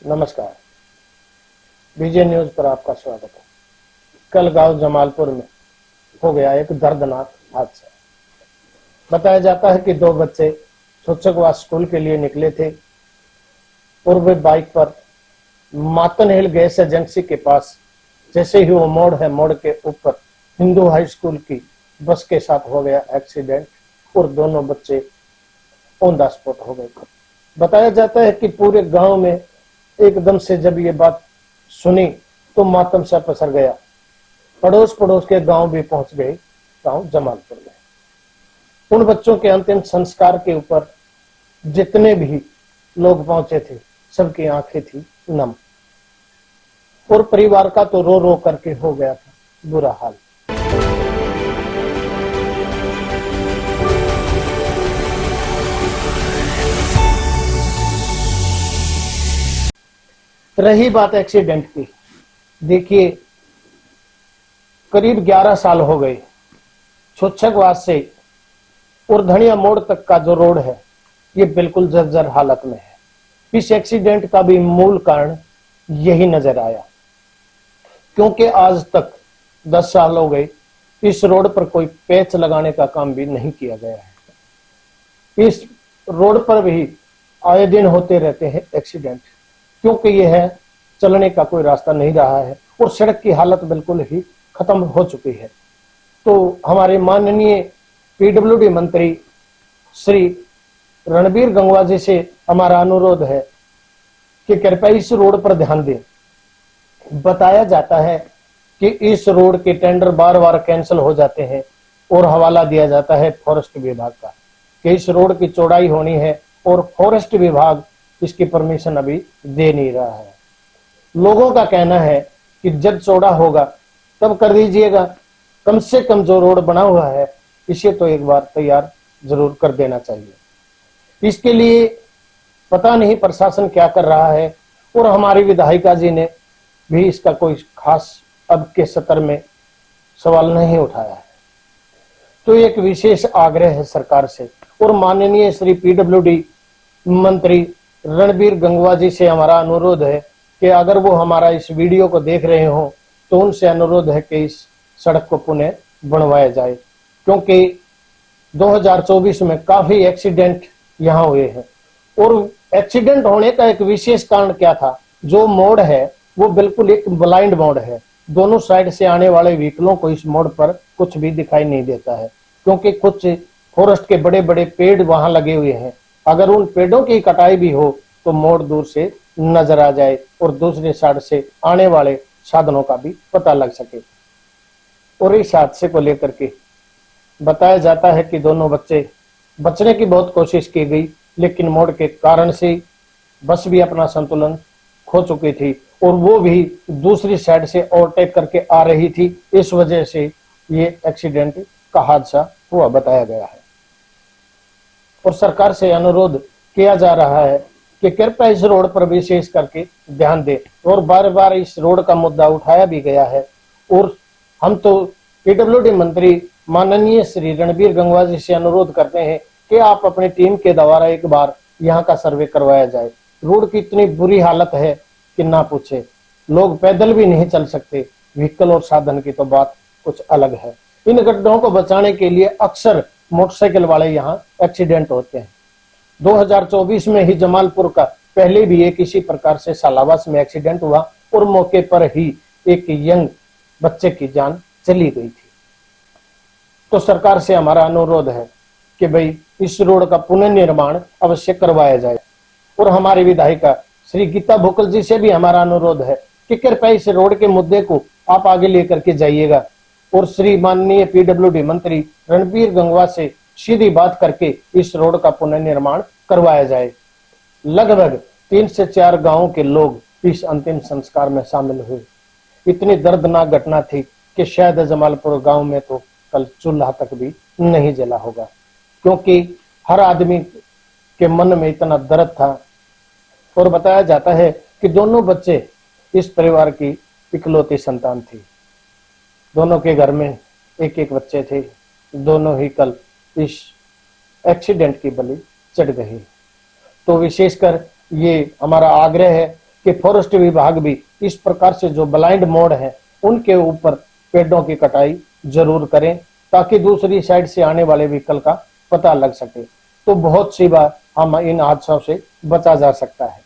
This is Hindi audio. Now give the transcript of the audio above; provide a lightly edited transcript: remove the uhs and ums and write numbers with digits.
नमस्कार। विजय न्यूज पर आपका स्वागत है। कल गांव जमालपुर में हो गया एक दर्दनाक हादसा। बताया जाता है कि दो बच्चे शिक्षकवास स्कूल के लिए निकले थे और वे बाइक पर मातन हिल गैस एजेंसी के पास जैसे ही वो मोड़ है, मोड़ के ऊपर हिंदू हाई स्कूल की बस के साथ हो गया एक्सीडेंट और दोनों बच्चे ऑन द स्पॉट हो गए। बताया जाता है कि पूरे गांव में एकदम से जब ये बात सुनी तो मातम सा पसर गया। पड़ोस के गांव भी पहुंच गए, गांव जमालपुर में। उन बच्चों के अंतिम संस्कार के ऊपर जितने भी लोग पहुंचे थे, सबकी आंखें थी नम और परिवार का तो रो रो करके हो गया था बुरा हाल। रही बात एक्सीडेंट की, देखिए करीब 11 साल हो गए छोच्छकवास से और धनिया मोड़ तक का जो रोड है ये बिल्कुल जर्जर हालत में है। इस एक्सीडेंट का भी मूल कारण यही नजर आया, क्योंकि आज तक 10 साल हो गए इस रोड पर कोई पैच लगाने का काम भी नहीं किया गया है। इस रोड पर भी आए दिन होते रहते हैं एक्सीडेंट, क्योंकि यह है चलने का कोई रास्ता नहीं रहा है और सड़क की हालत बिल्कुल ही खत्म हो चुकी है। तो हमारे माननीय पीडब्ल्यूडी मंत्री श्री रणबीर गंगवा जी से हमारा अनुरोध है कि कृपया इस रोड पर ध्यान दें। बताया जाता है कि इस रोड के टेंडर बार बार कैंसिल हो जाते हैं और हवाला दिया जाता है फॉरेस्ट विभाग का कि इस रोड की चौड़ाई होनी है और फॉरेस्ट विभाग इसकी परमिशन अभी दे नहीं रहा है। लोगों का कहना है कि जब चौड़ा होगा तब कर दीजिएगा, कम से कम जो रोड बना हुआ है इसे तो एक बार तैयार जरूर कर देना चाहिए। इसके लिए पता नहीं प्रशासन क्या कर रहा है और हमारी विधायिका जी ने भी इसका कोई खास अब के सत्र में सवाल नहीं उठाया है। तो एक विशेष आग्रह है सरकार से और माननीय श्री पीडब्ल्यूडी मंत्री रणबीर गंगवा जी से हमारा अनुरोध है कि अगर वो हमारा इस वीडियो को देख रहे हो तो उनसे अनुरोध है कि इस सड़क को पुनः बनवाया जाए, क्योंकि 2024 में काफी एक्सीडेंट यहाँ हुए हैं। और एक्सीडेंट होने का एक विशेष कारण क्या था, जो मोड़ है वो बिल्कुल एक ब्लाइंड मोड़ है। दोनों साइड से आने वाले व्हीकलों को इस मोड़ पर कुछ भी दिखाई नहीं देता है, क्योंकि कुछ फॉरेस्ट के बड़े बड़े पेड़ वहां लगे हुए हैं। अगर उन पेड़ों की कटाई भी हो तो मोड़ दूर से नजर आ जाए और दूसरे साइड से आने वाले साधनों का भी पता लग सके। और इस हादसे को लेकर के बताया जाता है कि दोनों बच्चे बचने की बहुत कोशिश की गई, लेकिन मोड़ के कारण से बस भी अपना संतुलन खो चुकी थी और वो भी दूसरी साइड से ओवरटेक करके आ रही थी। इस वजह से ये एक्सीडेंट का हादसा हुआ बताया गया है। और सरकार से अनुरोध किया जा रहा है कि कृपया इस रोड पर विशेष करके ध्यान दें। और बार बार इस रोड का मुद्दा उठाया भी गया है और हम तो पीडब्ल्यूडी मंत्री माननीय श्री रणबीर गंगवा जी से अनुरोध करते हैं कि आप अपनी टीम के द्वारा एक बार यहाँ का सर्वे करवाया जाए। रोड की इतनी बुरी हालत है कि ना पूछे, लोग पैदल भी नहीं चल सकते, व्हीकल और साधन की तो बात कुछ अलग है। इन गड्ढों को बचाने के लिए अक्सर मोटरसाइकिल वाले यहाँ एक्सीडेंट होते हैं। 2024 में ही जमालपुर का पहले भी एक इसी प्रकार से सालावास में एक्सीडेंट हुआ और मौके पर ही एक यंग बच्चे की जान चली गई थी। तो सरकार से हमारा अनुरोध है कि भाई इस रोड का पुनर्निर्माण अवश्य करवाया जाए। और हमारी विधायिका श्री गीता भुक्कल जी से भी हमारा अनुरोध है कि कृपया इस रोड के मुद्दे को आप आगे लेकर के जाइएगा और श्री माननीय पीडब्ल्यूडी मंत्री रणबीर गंगवा से सीधी बात करके इस रोड का पुनर्निर्माण करवाया जाए। लगभग 3 से 4 गांवों के लोग इस अंतिम संस्कार में शामिल हुए। इतनी दर्दनाक घटना थी कि शायद जमालपुर गांव में तो कल चूल्हा तक भी नहीं जला होगा, क्योंकि हर आदमी के मन में इतना दर्द था। और बताया जाता है कि दोनों बच्चे इस परिवार की इकलौती संतान थी। दोनों के घर में एक एक बच्चे थे, दोनों ही कल इस एक्सीडेंट की बलि चढ़ गई। तो विशेषकर ये हमारा आग्रह है कि फॉरेस्ट विभाग भी इस प्रकार से जो ब्लाइंड मोड़ है उनके ऊपर पेड़ों की कटाई जरूर करें, ताकि दूसरी साइड से आने वाले व्हीकल का पता लग सके। तो बहुत सी बार हम इन हादसों से बचा जा सकता है।